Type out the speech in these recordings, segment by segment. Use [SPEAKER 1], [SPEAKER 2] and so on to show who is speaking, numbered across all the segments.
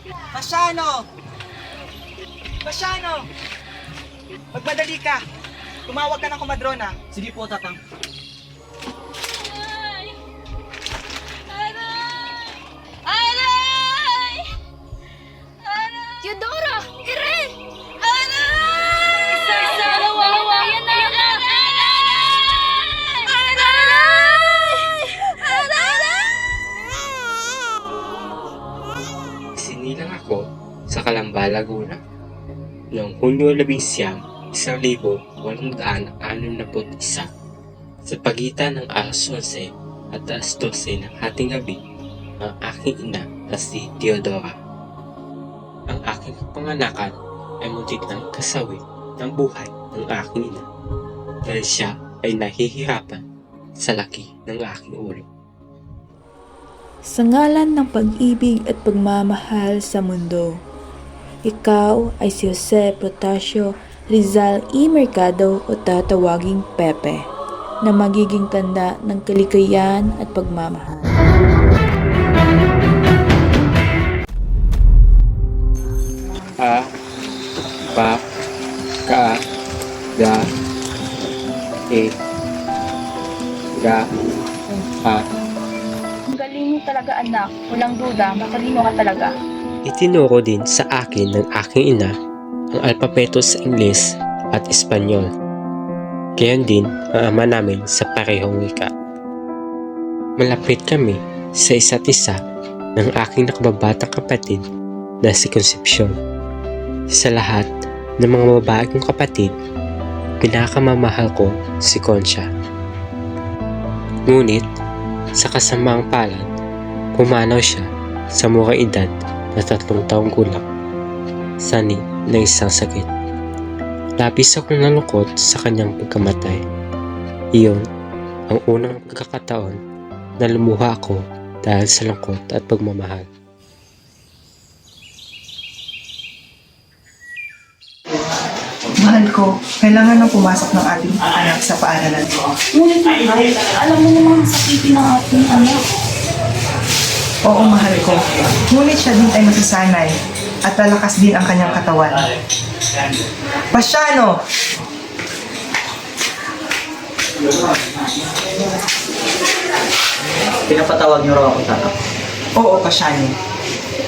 [SPEAKER 1] Pasyano! Pasyano! Magmadali ka! Tumawag ka ng komadrona.
[SPEAKER 2] Sige po, Tatang.
[SPEAKER 3] Aray! Theodora! Irene! Aray! Sir, wawa yan na yung
[SPEAKER 4] Sinilang ako sa Calamba, Laguna noong Hunyo 11, 1861 sa pagitan ng alas 11 at alas 12 ng hating gabi ang aking ina na si Theodora. Ang aking kapanganakan ay muntik ng kasawi ng buhay ng aking ina dahil siya ay nahihirapan sa laki ng aking ulo.
[SPEAKER 5] Sa ngalan ng pag-ibig at pagmamahal sa mundo, ikaw ay si Jose Protasio Rizal E. Mercado o tatawaging Pepe, na magiging tanda ng kalikayan at pagmamahal.
[SPEAKER 4] A, ba, ka, da, e, ga, a.
[SPEAKER 3] Ang galing mo talaga, anak. Walang duda, matalino ka talaga.
[SPEAKER 4] Itinuro din sa akin ng aking ina ang alpabeto sa Ingles at Espanyol. Gayon din ang ama namin sa parehong wika. Malapit kami sa isa't isa ng aking nakababatang kapatid na si Concepcion. Sa lahat ng mga babae kong kapatid, pinakamamahal ko si Concha. Ngunit sa kasamaang palad, pumanaw siya sa murang edad na 3 taong gulang, sani ng isang sakit. Labis akong nalungkot sa kanyang pagkamatay. Iyon ang unang pagkakataon na lumuha ako dahil sa lungkot at pagmamahal.
[SPEAKER 1] Mahal ko, kailangan nang pumasok ng ating anak sa paaralan.
[SPEAKER 3] Ngunit, alam mo namang sakitin ng ating anak.
[SPEAKER 1] Oo, mahal ko. Ngunit siya din ay masasanay at lalakas din ang kanyang katawan. Pasyano!
[SPEAKER 2] Pinapatawag niyo raw ako, Tatang.
[SPEAKER 1] Oo, Pasyano.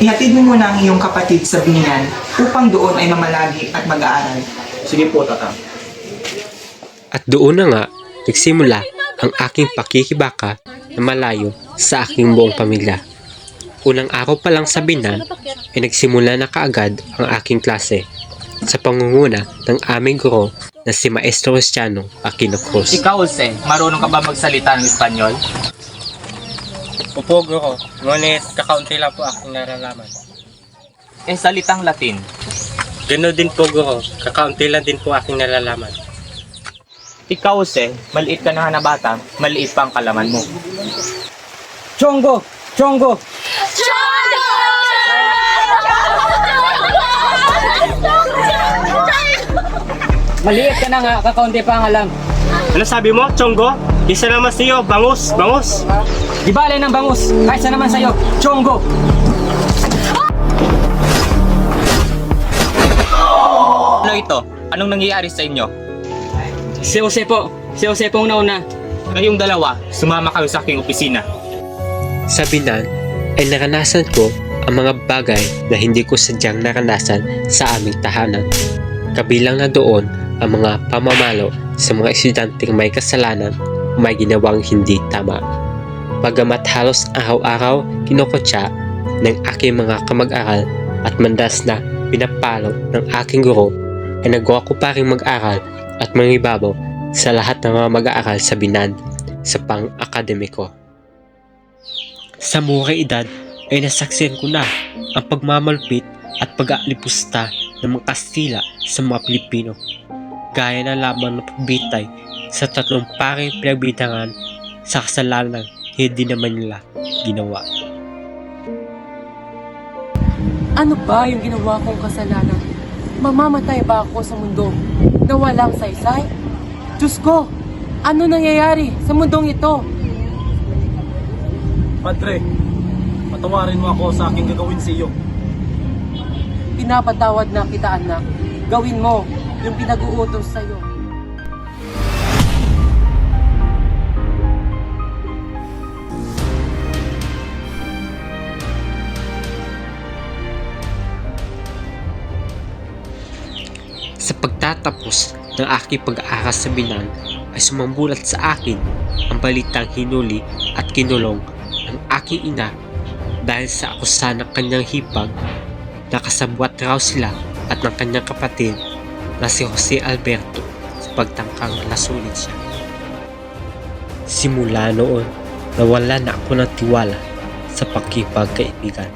[SPEAKER 1] Ihatid mo muna ang iyong kapatid sa binyan upang doon ay mamalagi at mag-aaral.
[SPEAKER 2] Sige po, Tatang.
[SPEAKER 4] At doon na nga nagsimula ang aking pakikibaka na malayo sa aking buong pamilya. Unang araw pa lang sa binan ay nagsimula na kaagad ang aking klase sa pangunguna ng aming guro na si Maestro Cristiano Aquino Cruz.
[SPEAKER 6] Ikaw, Jose, marunong ka ba magsalita ng Espanyol?
[SPEAKER 4] Opo, guro. Ngunit kakaunti lang po aking nalalaman.
[SPEAKER 6] Eh, salitang Latin.
[SPEAKER 4] Ganoon din po, guro. Kakaunti lang din po aking nalalaman.
[SPEAKER 6] Ikaw, Jose, maliit ka na bata, maliit pa ang kalaman mo.
[SPEAKER 2] Chongo! Chongo! Maliit ka na nga, kakaunti pa ang alam.
[SPEAKER 4] Ano sabi mo, Chongo? Isa naman siyo, bangus, bangus.
[SPEAKER 2] Di bale ng bangus, kaysa naman sa'yo, Chongo!
[SPEAKER 6] Ano ito? Anong nangyayari sa inyo?
[SPEAKER 2] Si Jose po ang nauna.
[SPEAKER 6] Kayong dalawa, sumama kayo sa aking opisina.
[SPEAKER 4] Sa binan ay naranasan ko ang mga bagay na hindi ko sadyang naranasan sa aming tahanan. Kabilang na doon ang mga pamamalo sa mga estudyanteng may kasalanan o may ginawang hindi tama. Bagamat halos araw-araw kinokotsa ng aking mga kamag-aral at mandas na pinapalo ng aking guro, ay nagawa ko pa rin mag-aral at mangibabaw sa lahat ng mga mag-aaral sa binan sa pang-akademiko. Sa murang edad ay nasaksihan ko na ang pagmamalupit at pag-aalipusta ng mga Kastila sa mga Pilipino, gaya na lamang ng pagbitay sa 3 paring pinagbitangan sa kasalanan hindi naman nila ginawa.
[SPEAKER 7] Ano ba yung ginawa kong kasalanan? Mamamatay ba ako sa mundo na walang saysay? Diyos ko, ano nangyayari sa mundong ito?
[SPEAKER 8] Padre, patawarin mo ako sa aking gagawin sa iyo.
[SPEAKER 7] Pinapatawad na kita, anak. Gawin mo yung pinag-uutos sa'yo.
[SPEAKER 4] Sa pagtatapos ng aking pag-aaral sa Binan ay sumambulat sa akin ang balitang hinuli at kinulong ng aking ina dahil sa akusa ng kanyang hipag. Nakasabwat raw sila at ng kanyang kapatid na si Jose Alberto sa pagtangkang nasulit siya. Simula noon, nawala na ako ng tiwala sa pakikipagkaibigan.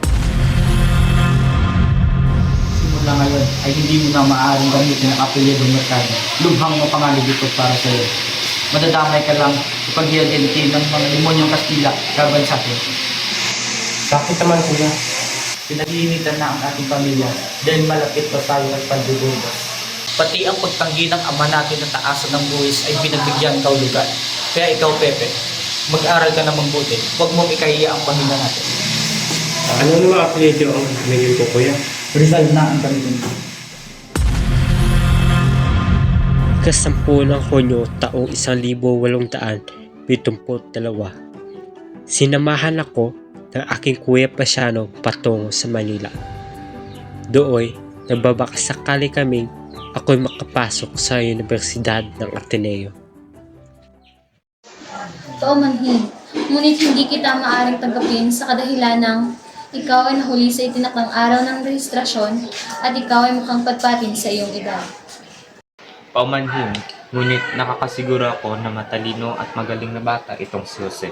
[SPEAKER 8] Simula ngayon ay hindi mo na maaaring gamitin ang apelyido Mercado. Lubhang mapangalig ito para sa iyo. Madadamay ka lang sa pag-iagente ng mga demonyong Kastila laban sa atin.
[SPEAKER 6] Bakit naman kuya?
[SPEAKER 8] Pinaglimitan na ang ating pamilya dahil malapit pa tayo at pagdududas. Pati ang pagtanggi ng ama natin na taasan ng buwis ay pinagbigyan kaulugan. Kaya ikaw, Pepe, mag-aral ka na mabuti. Huwag mong ikahiya ang pamilya natin.
[SPEAKER 6] Ano naman apelyido ang gamitin ko kuya?
[SPEAKER 8] Rizal na ang gamitin ko.
[SPEAKER 4] Ika-10 ng Hunyo taong 1872, sinamahan ako ng aking kuya Pasiano patungo sa Manila. Dooy, nagbabakasakali kaming ako'y makapasok sa Universidad ng Ateneo.
[SPEAKER 3] Paumanhin, ngunit hindi kita maaring tanggapin sa kadahilan ng ikaw ay nahuli sa itinakdang araw ng rehistrasyon at ikaw ay mukhang patpatin sa iyong edad.
[SPEAKER 6] Paumanhin, ngunit nakakasiguro ako na matalino at magaling na bata itong si Jose.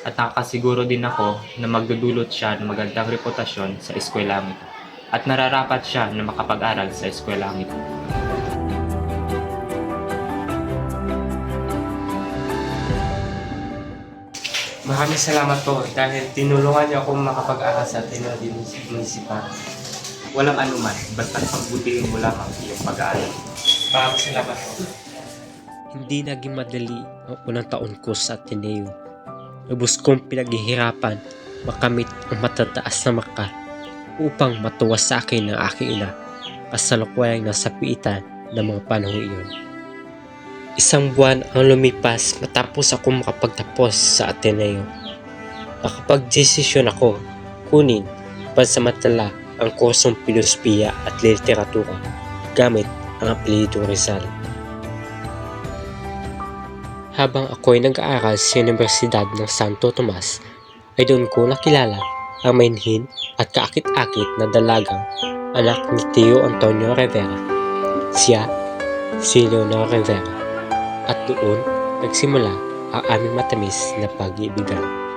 [SPEAKER 6] At nakakasiguro din ako na magdudulot siya ng magandang reputasyon sa eskwelahan ito. At nararapat siya na makapag-aral sa eskwelahan ito.
[SPEAKER 2] Maraming salamat po dahil tinulungan niyo akong makapag-aral sa Ateneo Municipal.
[SPEAKER 6] Walang anuman, basta't pagbutihin mo lang ang iyong pag-aaral.
[SPEAKER 2] Maraming salamat po.
[SPEAKER 4] Hindi naging madali ang unang taon ko sa Ateneo. Lubos kong pinaghihirapan makamit ang matataas na makal upang matuwa sa akin ng aking ina kasalukuyang nasa piitan ng mga panahon iyon. 1 buwan ang lumipas matapos ako makapagtapos sa Ateneo. Nakapag-desisyon ako kunin pansamantala ang kursong Pilosopiya at Literatura gamit ang apelyido Rizal. Habang ako'y nag-aaral sa Universidad ng Santo Tomas, ay doon ko nakilala ang mainhin at kaakit-akit na dalagang anak ni Tio Antonio Rivera. Siya, si Leonor Rivera. At doon nagsimula ang aming matamis na pag-iibigan.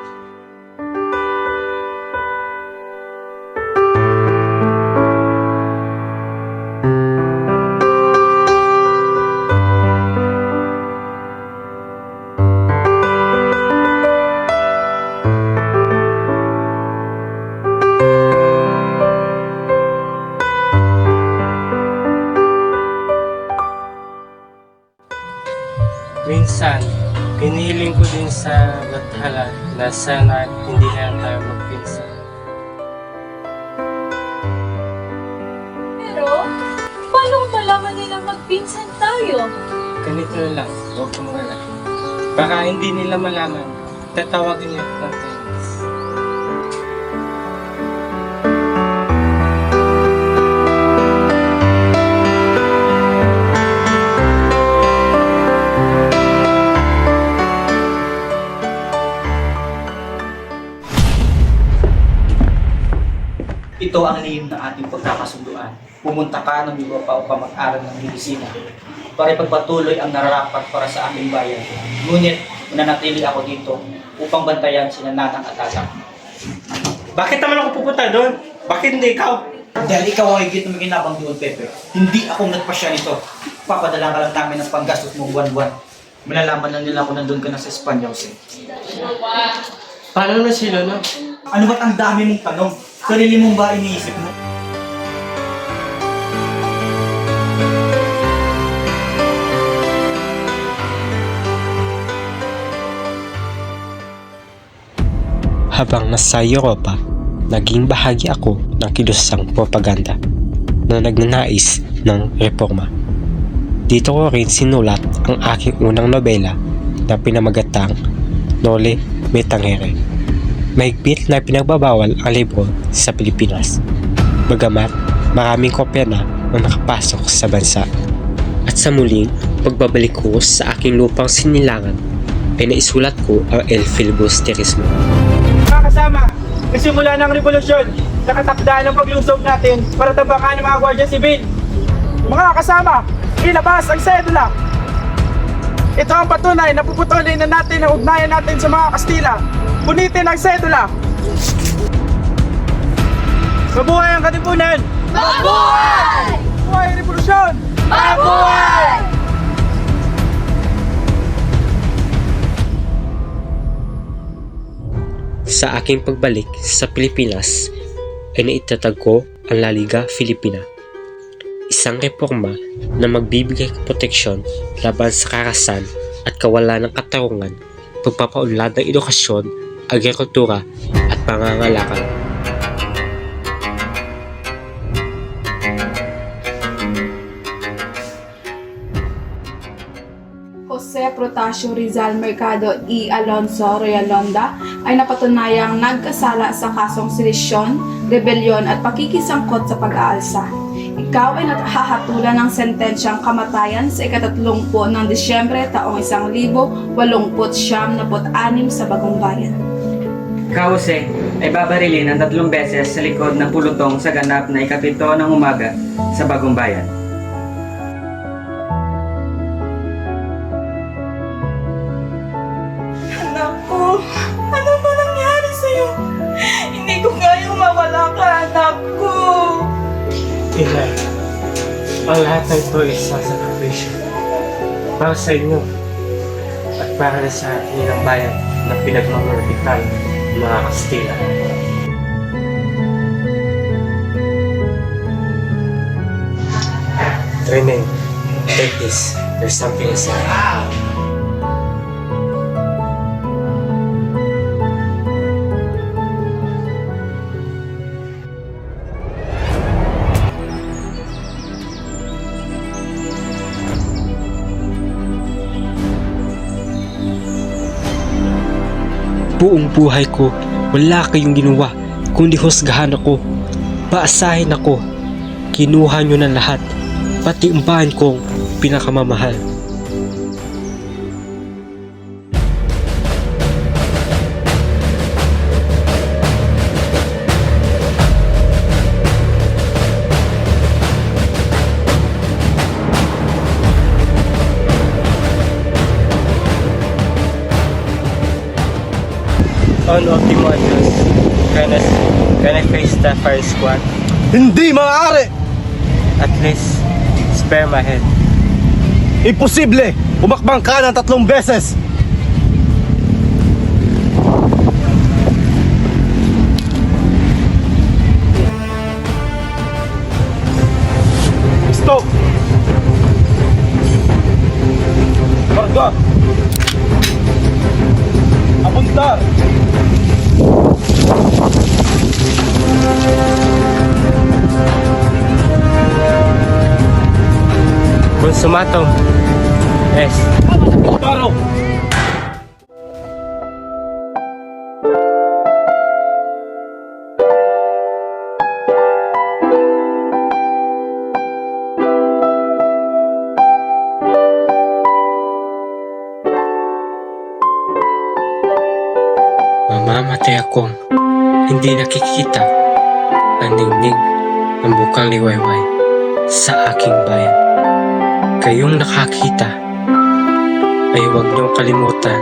[SPEAKER 2] Minsan, piniling ko din sa bathala na sana hindi na tayo magpinsan.
[SPEAKER 3] Pero, paano malaman nila magpinsan tayo?
[SPEAKER 2] Ganito na lang, huwag kang magalala. Baka hindi nila malaman, tatawagin niyo ng tennis.
[SPEAKER 8] Ito ang lihim ng ating pagkakasunduan. Pumunta ka ng Europa upang mag-aral ng medisina para ipagpatuloy ang nararapat para sa ating bayan. Ngunit, mananatili ako dito upang bantayan sina Nanang at Asak.
[SPEAKER 2] Bakit naman ako pupunta doon? Bakit hindi ikaw?
[SPEAKER 8] Dahil ikaw ang higit na maginabang doon, Pepe. Hindi ako nagpasya nito. Papadala ka lang namin ng panggastos mo buwan-buwan. Malalaman na nila kung nandun ka na sa Espanya, Jose.
[SPEAKER 2] Paano na sila, no?
[SPEAKER 8] Ano ba't ang dami mong tanong? Sarili mong ba iniisip mo?
[SPEAKER 4] Habang nasa Europa, naging bahagi ako ng kilusang propaganda. na nagnanais ng reforma. Dito ko rin sinulat ang aking unang nobela na pinamagatang Noli Me Tangere. Mahigpit na pinagbabawal ang libro sa Pilipinas, bagamat maraming kopya na ang nakapasok sa bansa. At sa muling pagbabalik ko sa aking lupang sinilangan ay naisulat ko ang El Filibusterismo.
[SPEAKER 9] Mga kasama, nagsimula ng revolusyon sa katakdaan ng paglusob natin para tabakan ng mga Guardia Civil. Mga kasama, ilabas ang sedula. Ito ang patunay na puputulin na natin ang ugnayan natin sa mga Kastila. Punitin ang sedula. Mabuhay ang Katipunan!
[SPEAKER 3] Mabuhay!
[SPEAKER 9] Mabuhay ang revolusyon!
[SPEAKER 3] Mabuhay!
[SPEAKER 4] Sa aking pagbalik sa Pilipinas ay naitatag ko ang La Liga Filipina, isang reforma na magbibigay proteksyon laban sa karahasan at kawalan ng katarungan, pagpapaunlad ng edukasyon, agrikultura at pangangalakan.
[SPEAKER 10] Jose Protasio Rizal Mercado y Alonso Royalonda ay napatunayang nagkasala sa kasong sedisyon, rebelyon at pakikisangkot sa pag-aalsa. Ikaw ay nahahatulan ng sentensyang kamatayan sa ika-30 ng Disyembre taong 1886 sa Bagong Bayan.
[SPEAKER 11] Ikaw, Jose, ay babarilin ng 3 beses sa likod ng pulutong sa ganap na ika-7 ng umaga sa Bagong Bayan.
[SPEAKER 10] Anak ko, ano ba nangyari sa'yo? Hindi ko kayang mawala ka, anak ko.
[SPEAKER 2] Inay, ang lahat ng ito ay isang sakripisyo para sa inyo at para sa ating ng bayan na pinagmamalpitan ng mga Kastila. Training, take this. There's something inside.
[SPEAKER 4] Buong buhay ko, wala kayong ginawa, kundi husgahan ako, paasahin ako. Kinuha nyo na lahat, pati ang bahan kong pinakamamahal.
[SPEAKER 2] On Optimus, can I face the fire squad?
[SPEAKER 9] Hindi maaari!
[SPEAKER 2] At least, spare my head.
[SPEAKER 9] Imposible! Umakbang ka ng 3 beses! Stop! Marga! Apuntar!
[SPEAKER 2] Consumatum. Yes.
[SPEAKER 9] Paro!
[SPEAKER 4] Mamamatay akong hindi nakikita ang ningning ng bukang liwayway sa aking bayan. Kayong nakakita ay huwag niyong kalimutan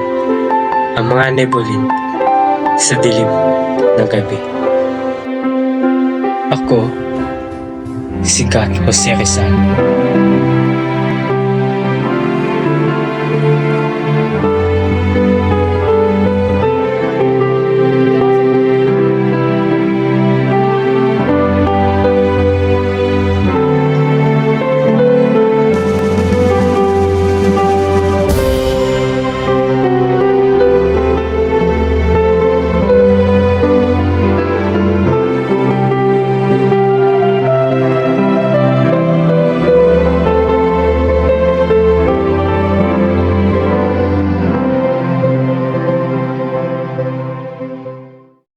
[SPEAKER 4] ang mga nebulin sa dilim ng gabi. Ako, si God Jose Rizal.